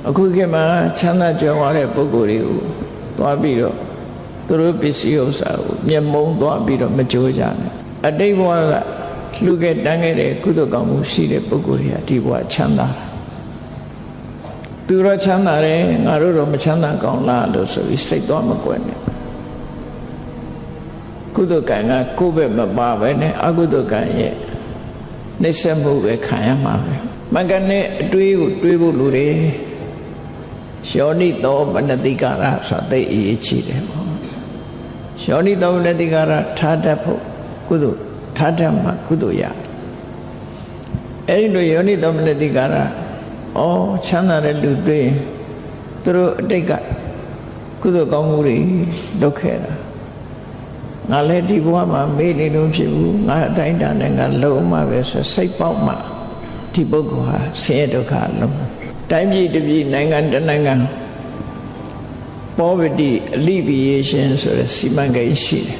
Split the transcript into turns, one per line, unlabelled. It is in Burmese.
အခုခေတ်မှာချမ်းသာကြွယ်ဝတဲ့ပုဂ္ဂိုလ်တွေကိုသွားပြီးတော့သူတို့ပစ္စည်းဥစ္စာကိုမျက်မုံသွားပြီးတော့မကြိုးကြနဲ့အတိတ်ဘဝကလူခဲ့တန်းခဲ့တဲ့ကုသိုလ်ကောင်းမှုရှိတဲ့ပုဂ္ဂိုလ်တွေကဒီဘဝချမ်းသာတာသူတော့ချမ်းသာတယ်ငါတို့တော့မချမ်းသာကောင်းလားလို့ဆိုပြီးစိတ်သွားမကွယ်နဲ့ကုသိုလ်ကံကကိုယ့်ဘက်မပါပဲနဲ့အကုသိုလ်ကံရဲ့နှိမ့်ဆက်မှုပဲခံရမှာပဲမကနဲ့အတွေးကိုတွေးဖို့လိုတယ်ယောနိသောမနတိကာရဆိုတာသိအရေးကြီးတယ်ပေါ့ယောနိသောမနတိကာရထားတတ်ဖို့ကုသိုလ်ထားတတ်မှကုသိုလ်ရအဲ့ဒီလိုယောနိသောမနတိကာရချမ်းသာတဲ့လူတွေသူတို့အတိတ်ကကုသိုလ်ကောင်းမှုတွေလုပ်ခဲ့တာငါလည်းဒီဘဝမှာမေ့နေလို့ဖြစ်ဘူးငါအတိုင်းတန်နဲ့ငါလုံးမှပဲဆိုစိတ်ပေါက်မှဒီပုဂ္ဂိုလ်ဟာဆင်းရဲဒုက္ခလုံးတိုင်းပြည်တစ်ပြည်နိုင်ငံတစ်နိုင်ငံပေါ်ပတိအလိပိယေရှင်ဆိုတဲ့စီမံကိန်းရှိတယ်